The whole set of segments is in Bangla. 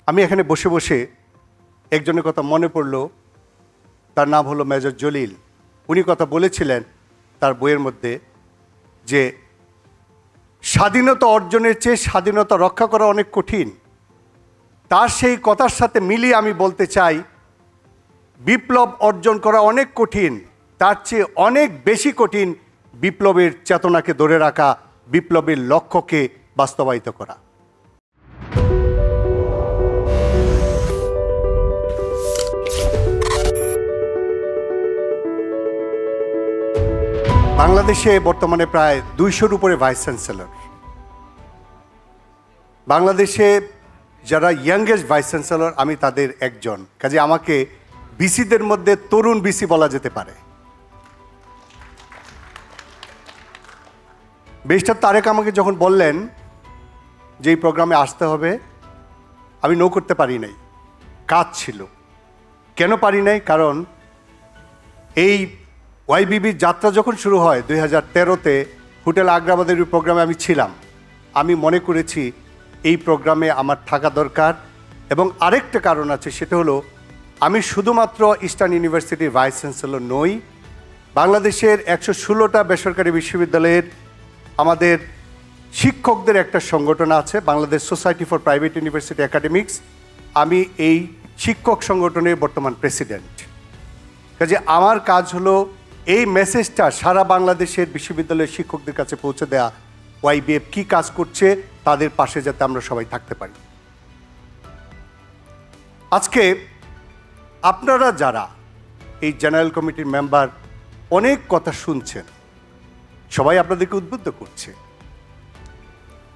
আমি এখানে বসে বসে একজনের কথা মনে পড়ল, তার নাম হলো মেজর জলিল। উনি কথা বলেছিলেন তার বইয়ের মধ্যে যে স্বাধীনতা অর্জনের চেয়ে স্বাধীনতা রক্ষা করা অনেক কঠিন। তার সেই কথার সাথে মিলিয়ে আমি বলতে চাই, বিপ্লব অর্জন করা অনেক কঠিন, তার চেয়ে অনেক বেশি কঠিন বিপ্লবের চেতনাকে ধরে রাখা, বিপ্লবের লক্ষ্যকে বাস্তবায়িত করা। বাংলাদেশে বর্তমানে প্রায় 200-র উপরে ভাইস চ্যান্সেলর। বাংলাদেশে যারা ইয়াংগেস্ট ভাইস চ্যান্সেলর, আমি তাদের একজন, কাজে আমাকে বিসিদের মধ্যে তরুণ বিসি বলা যেতে পারে। ব্যারিস্টার তারেক আমাকে যখন বললেন যে এই প্রোগ্রামে আসতে হবে, আমি নো করতে পারি নাই, কাজ ছিল। কেন পারি নাই? কারণ এই ওয়াইবিবির যাত্রা যখন শুরু হয় 2013-তে হোটেল আগ্রাবাদের প্রোগ্রামে আমি ছিলাম। আমি মনে করেছি এই প্রোগ্রামে আমার থাকা দরকার, এবং আরেকটা কারণ আছে, সেটা হলো আমি শুধুমাত্র ইস্টার্ন ইউনিভার্সিটির ভাইস চ্যান্সেলর নই, বাংলাদেশের 116টা বেসরকারি বিশ্ববিদ্যালয়ের আমাদের শিক্ষকদের একটা সংগঠন আছে, Bangladesh society for private university academics. আমি এই শিক্ষক সংগঠনের বর্তমান প্রেসিডেন্ট। কাজে আমার কাজ হলো এই মেসেজটা সারা বাংলাদেশের বিশ্ববিদ্যালয়ের শিক্ষকদের কাছে পৌঁছে দেওয়া, ওয়াইবিএফ কী কাজ করছে, তাদের পাশে যাতে আমরা সবাই থাকতে পারি। আজকে আপনারা যারা এই জেনারেল কমিটির মেম্বার, অনেক কথা শুনছেন, সবাই আপনাদেরকে উদ্বুদ্ধ করছে।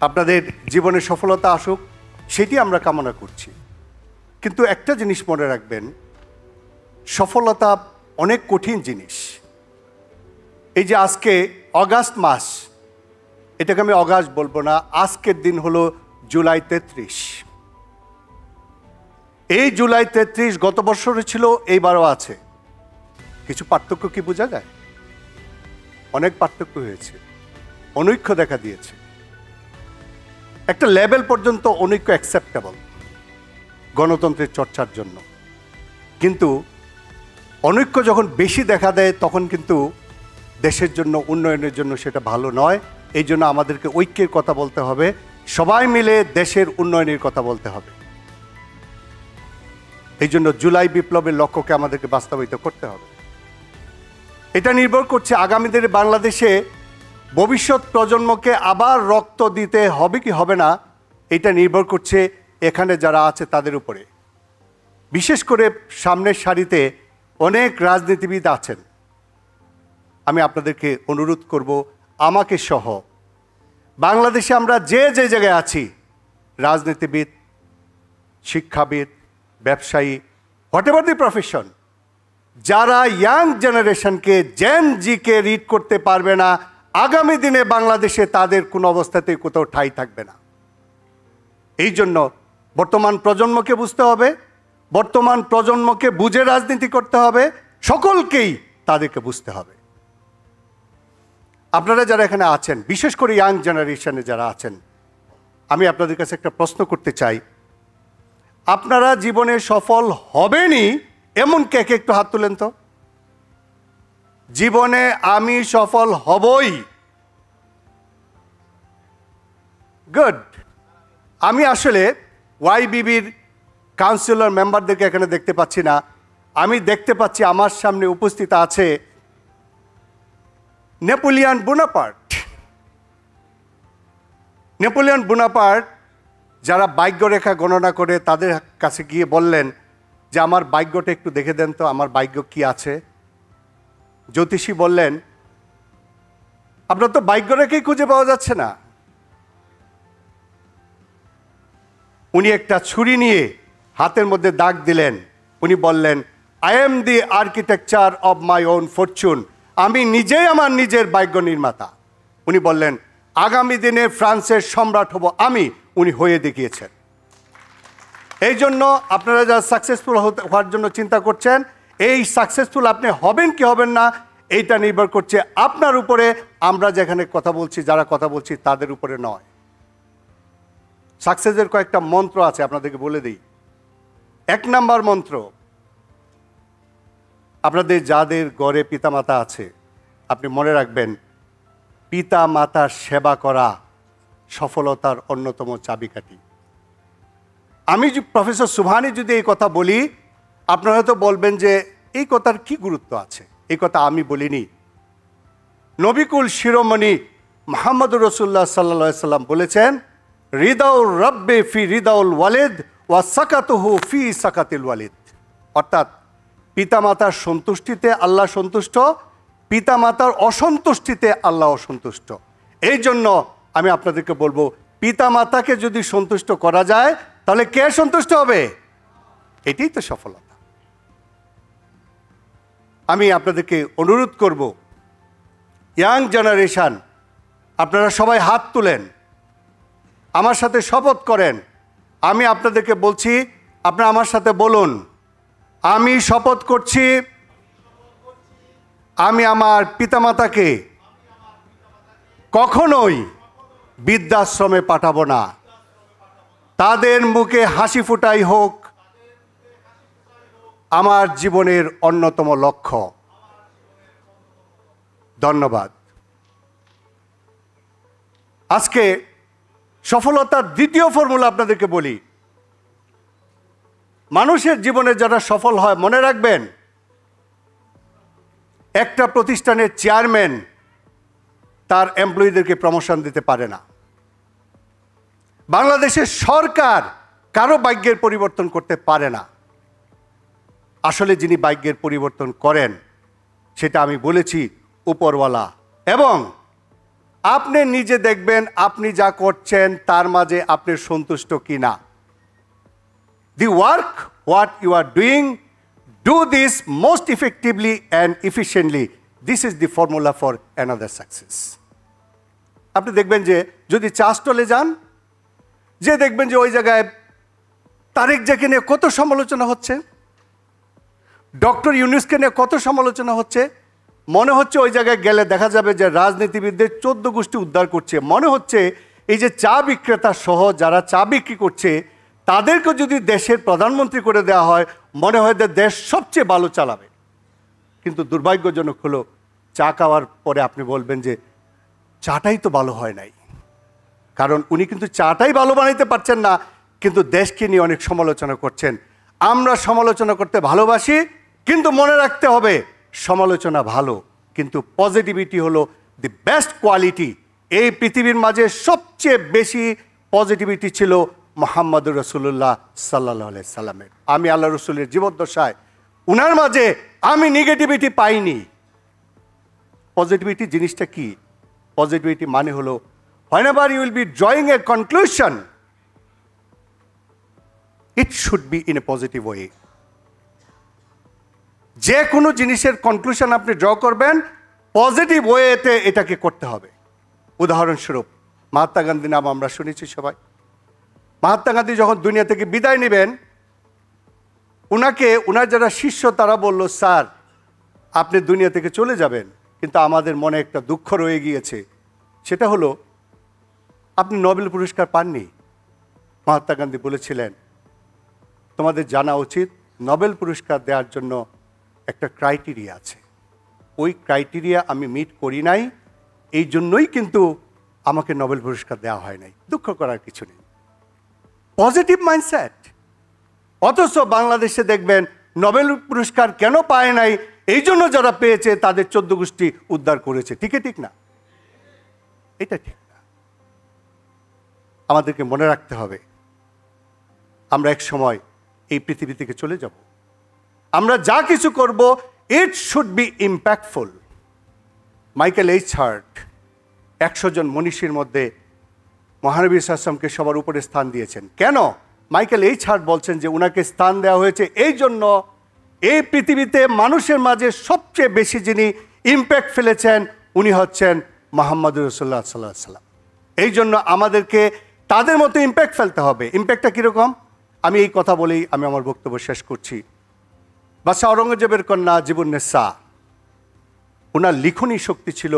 আপনাদের জীবনে সফলতা আসুক, সেটি আমরা কামনা করছি। কিন্তু একটা জিনিস মনে রাখবেন, সফলতা অনেক কঠিন জিনিস। এই যে আজকে অগাস্ট মাস, এটাকে আমি অগাস্ট বলবো না, আজকের দিন হলো জুলাই 33। এই জুলাই 33 গত বছরে ছিল, এইবারও আছে। কিছু পার্থক্য কি বোঝা যায়? অনেক পার্থক্য হয়েছে, অনৈক্য দেখা দিয়েছে। একটা লেভেল পর্যন্ত অনৈক্য অ্যাকসেপ্টেবল গণতন্ত্রের চর্চার জন্য, কিন্তু অনৈক্য যখন বেশি দেখা দেয় তখন কিন্তু দেশের জন্য, উন্নয়নের জন্য সেটা ভালো নয়। এই জন্য আমাদেরকে ঐক্যের কথা বলতে হবে, সবাই মিলে দেশের উন্নয়নের কথা বলতে হবে। এই জন্য জুলাই বিপ্লবের লক্ষ্যকে আমাদেরকে বাস্তবায়িত করতে হবে। এটা নির্ভর করছে আগামী দিনে বাংলাদেশে ভবিষ্যৎ প্রজন্মকে আবার রক্ত দিতে হবে কি হবে না, এটা নির্ভর করছে এখানে যারা আছে তাদের উপরে। বিশেষ করে সামনের সারিতে অনেক রাজনীতিবিদ আছেন। আমি আপনাদেরকে অনুরোধ করব, আমাকে সহ বাংলাদেশে আমরা যে যে জায়গায় আছি, রাজনীতিবিদ, শিক্ষাবিদ, ব্যবসায়ী, হোয়াট এভার দি প্রফেশন, যারা ইয়াং জেনারেশনকে, জেন জিকে রিড করতে পারবে না, আগামী দিনে বাংলাদেশে তাদের কোনো অবস্থাতেই কোথাও ঠাঁই থাকবে না। এই জন্য বর্তমান প্রজন্মকে বুঝতে হবে, বর্তমান প্রজন্মকে বুঝে রাজনীতি করতে হবে, সকলকেই তাদেরকে বুঝতে হবে। আপনারা যারা এখানে আছেন, বিশেষ করে ইয়াং জেনারেশনে যারা আছেন, আমি আপনাদের কাছে একটা প্রশ্ন করতে চাই। আপনারা জীবনে সফল হবেনই এমন কে কে একটু হাত তুলেন তো? জীবনে আমি সফল হবই। গুড। আমি আসলে ওয়াইবিবির কাউন্সিলর মেম্বারদেরকে এখানে দেখতে পাচ্ছি না। আমি দেখতে পাচ্ছি আমার সামনে উপস্থিত আছে নেপোলিয়ন বোনাপার্ট। নেপোলিয়ন বোনাপার্ট যারা ভাগ্যরেখা গণনা করে, তাদের কাছে গিয়ে বললেন যে আমার ভাগ্যটা একটু দেখে দেন তো, আমার ভাগ্য কি আছে। জ্যোতিষী বললেন, আপনার তো ভাগ্যরেখাই খুঁজে পাওয়া যাচ্ছে না। উনি একটা ছুরি নিয়ে হাতের মধ্যে দাগ দিলেন। উনি বললেন, I am the architecture of my own fortune. আমি নিজেই আমার নিজের ভাগ্য নির্মাতা। উনি বললেন, আগামী দিনে ফ্রান্সের সম্রাট হব আমি। উনি হয়ে দেখিয়েছেন। এই জন্য আপনারা যারা সাকসেসফুল হওয়ার জন্য চিন্তা করছেন, এই সাকসেসফুল আপনি হবেন কি হবেন না, এইটা নির্ভর করছে আপনার উপরে। আমরা যেখানে কথা বলছি, যারা কথা বলছি, তাদের উপরে নয়। সাকসেসের কয়েকটা মন্ত্র আছে, আপনাদেরকে বলে দিই। 1 নাম্বার মন্ত্র, আপনাদের যাদের ঘরে পিতামাতা আছে আপনি মনে রাখবেন, পিতা মাতার সেবা করা সফলতার অন্যতম চাবিকাঠি। আমি প্রফেসর সুবহানী যদি এই কথা বলি, আপনারা হয়তো বলবেন যে এই কথার কি গুরুত্ব আছে। এই কথা আমি বলিনি, নবিকুল শিরোমণি মুহাম্মদুর রাসূলুল্লাহ সাল্লাল্লাহু আলাইহি সাল্লাম বলেছেন, রিদাউর রব্বে ফি রিদাউল ওয়ালিদ ওয়া সাকাতুহু ফি সাকাতিল ওয়ালিদ। অর্থাৎ পিতামাতার সন্তুষ্টিতে আল্লাহ সন্তুষ্ট, পিতামাতার অসন্তুষ্টিতে আল্লাহ অসন্তুষ্ট। এই জন্য আমি আপনাদেরকে বলবো, পিতামাতাকে যদি সন্তুষ্ট করা যায় তাহলে কে সন্তুষ্ট হবে? এটাই তো সফলতা। আমি আপনাদেরকে অনুরোধ করব, ইয়াং জেনারেশন, আপনারা সবাই হাত তুলেন, আমার সাথে শপথ করেন। আমি আপনাদেরকে বলছি, আপনারা আমার সাথে বলুন, আমি শপথ করছি আমি আমার পিতামাতাকে কখনোই বৃদ্ধাশ্রমে পাঠাবো না। তাদের মুখে হাসি ফোটাই হোক আমার জীবনের অন্যতম লক্ষ্য। ধন্যবাদ। আজকে সফলতার দ্বিতীয় ফর্মুলা আপনাদেরকে বলি। মানুষের জীবনে যারা সফল হয়, মনে রাখবেন, একটা প্রতিষ্ঠানের চেয়ারম্যান তার এমপ্লয়িদেরকে প্রমোশন দিতে পারে না। বাংলাদেশের সরকার কারো ভাগ্যের পরিবর্তন করতে পারে না। আসলে যিনি ভাগ্যের পরিবর্তন করেন সেটা আমি বলেছি উপরওয়ালা। এবং আপনি নিজে দেখবেন আপনি যা করছেন তার মাঝে আপনি সন্তুষ্ট কিনা। The work what you are doing, do this most effectively and efficiently. This is the formula for another success. আপনি দেখবেন যে যদি চা স্টলে যান, যে দেখবেন যে ওই জায়গায় তারেক জিয়াকে নিয়ে কত সমালোচনা হচ্ছে, ডক্টর ইউনূসকে নিয়ে কত সমালোচনা হচ্ছে। মনে হচ্ছে ওই জায়গায় গেলে দেখা যাবে যে রাজনীতিবিদদের 14 গোষ্ঠী উদ্ধার করছে। মনে হচ্ছে এই যে চা বিক্রেতা সহ যারা চা বিক্রি করছে তাদেরকে যদি দেশের প্রধানমন্ত্রী করে দেওয়া হয়, মনে হয় যে দেশ সবচেয়ে ভালো চালাবে। কিন্তু দুর্ভাগ্যজনক হলো, চা খাওয়ার পরে আপনি বলবেন যে চাটাই তো ভালো হয় নাই। কারণ উনি কিন্তু চাটাই ভালো বানাইতে পারছেন না, কিন্তু দেশকে নিয়ে অনেক সমালোচনা করছেন। আমরা সমালোচনা করতে ভালোবাসি, কিন্তু মনে রাখতে হবে সমালোচনা ভালো, কিন্তু পজিটিভিটি হলো দি বেস্ট কোয়ালিটি। এই পৃথিবীর মাঝে সবচেয়ে বেশি পজিটিভিটি ছিল মুহাম্মদুর রাসূলুল্লাহ সাল্লাল্লাহু আলাইহি সাল্লামের। আমি আল্লাহ রসুলের জীবদ্দশায় উনার মাঝে আমি নেগেটিভিটি পাইনি। পজিটিভিটি জিনিসটা কি? পজিটিভিটি মানে হলো, whenever you will be drawing a conclusion, it should be in a positive way. যে কোনো জিনিসের কনক্লুশন আপনি ড্র করবেন, পজিটিভ ওয়েতে এটাকে করতে হবে। উদাহরণস্বরূপ মহাত্মা গান্ধী নাম আমরা শুনেছি সবাই। মহাত্মা গান্ধী যখন দুনিয়া থেকে বিদায় নেবেন, উনার যারা শিষ্য তারা বলল, স্যার আপনি দুনিয়া থেকে চলে যাবেন, কিন্তু আমাদের মনে একটা দুঃখ রয়ে গিয়েছে, সেটা হলো আপনি নোবেল পুরস্কার পাননি। মহাত্মা গান্ধী বলেছিলেন, তোমাদের জানা উচিত নোবেল পুরস্কার দেওয়ার জন্য একটা ক্রাইটেরিয়া আছে, ওই ক্রাইটেরিয়া আমি মিট করি নাই, এই জন্যই কিন্তু আমাকে নোবেল পুরস্কার দেওয়া হয় নাই। দুঃখ করার কিছু নেই, পজিটিভ মাইন্ডসেট। অথচ বাংলাদেশে দেখবেন নোবেল পুরস্কার কেন পায় নাই, এই জন্য যারা পেয়েছে তাদের 14 গোষ্ঠী উদ্ধার করেছে। ঠিক না? এটা ঠিক না। আমাদেরকে মনে রাখতে হবে আমরা এক সময় এই পৃথিবী থেকে চলে যাব। আমরা যা কিছু করব, it should be impactful. Michael H heart 100 জন মনীষীর মধ্যে মহানবী সাল্লাল্লাহু আলাইহি ওয়াসাল্লামকে সবার উপরে স্থান দিয়েছেন। কেন? মাইকেল এইচ হার্ট বলছেন যে উনাকে স্থান দেওয়া হয়েছে এই জন্য, এই পৃথিবীতে মানুষের মাঝে সবচেয়ে বেশি যিনি ইম্প্যাক্ট ফেলেছেন উনি হচ্ছেন মুহাম্মদুর রাসূলুল্লাহ সাল্লাল্লাহু আলাইহি ওয়াসাল্লাম। এই জন্য আমাদেরকে তাদের মতো ইম্প্যাক্ট ফেলতে হবে। ইম্প্যাক্টটা কীরকম? আমি এই কথা বলেই আমি আমার বক্তব্য শেষ করছি। বাদশাহ আওরঙ্গজেবের কন্যা জীবুন্নেসা, ওনার লিখনী শক্তি ছিল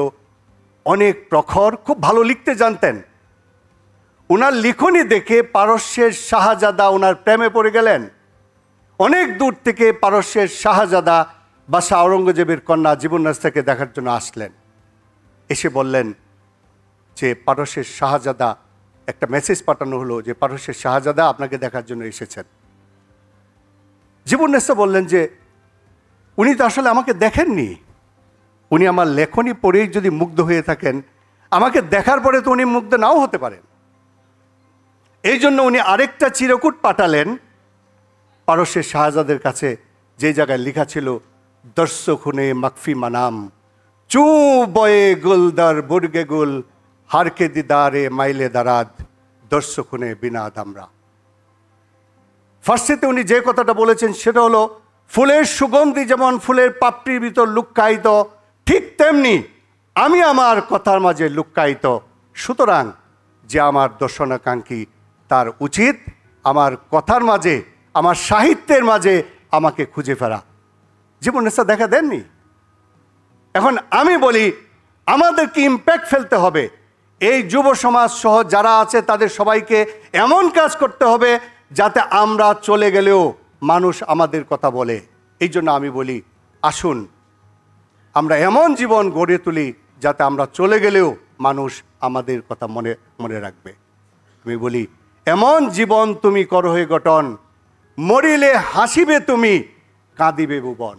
অনেক প্রখর, খুব ভালো লিখতে জানতেন। ওনার লিখনী দেখে পারস্যের শাহজাদা ওনার প্রেমে পড়ে গেলেন। অনেক দূর থেকে পারস্যের শাহজাদা বা শাহ আওরঙ্গজেবের কন্যা জীবন্যাসকে দেখার জন্য আসলেন। এসে বললেন যে পারস্যের শাহজাদা, একটা মেসেজ পাঠানো হলো যে পারস্যের শাহজাদা আপনাকে দেখার জন্য এসেছেন। জীবন্যাস বললেন যে উনি তো আসলে আমাকে দেখেননি, উনি আমার লেখনী পড়েই যদি মুগ্ধ হয়ে থাকেন, আমাকে দেখার পরে তো উনি মুগ্ধ নাও হতে পারেন। এই জন্য উনি আরেকটা চিরকুট পাঠালেন পারস্যের শাহজাদের কাছে, যে জায়গায় লেখা ছিল দর্শকুনে মাকফি মানাম চু বয়ে গুলদার বুর্গে গুল হারকে দিদারে মাইলে দারাদ দর্শকুনে বিনা দামরা। ফার্সিতে উনি যে কথাটা বলেছেন সেটা হলো, ফুলের সুগন্ধি যেমন ফুলের পাপড়ির ভিতর লুক্কায়িত, ঠিক তেমনি আমি আমার কথার মাঝে লুক্কায়িত। সুতরাং যে আমার দর্শনাকাঙ্ক্ষী তার উচিত আমার কথার মাঝে, আমার সাহিত্যের মাঝে আমাকে খুঁজে ফেরা। জীবন্যাস দেখা দেননি। এখন আমি বলি আমাদেরকে ইম্প্যাক্ট ফেলতে হবে। এই যুব সমাজ সহ যারা আছে তাদের সবাইকে এমন কাজ করতে হবে যাতে আমরা চলে গেলেও মানুষ আমাদের কথা বলে। এই জন্য আমি বলি আসুন আমরা এমন জীবন গড়ে তুলি যাতে আমরা চলে গেলেও মানুষ আমাদের কথা মনে মনে রাখবে। আমি বলি এমন জীবন তুমি করো হে গঠন, মরিলে হাসিবে তুমি কাঁদিবে ভুবন।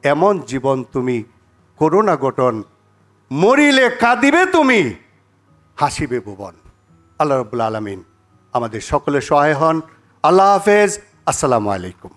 এমন জীবন তুমি করো না গঠন, মরিলে কাঁদিবে তুমি হাসিবে ভুবন। আল্লাহ রাব্বুল আলামিন আমাদের সকলে সহায় হন। আল্লাহ হাফেজ। আসসালামু আলাইকুম।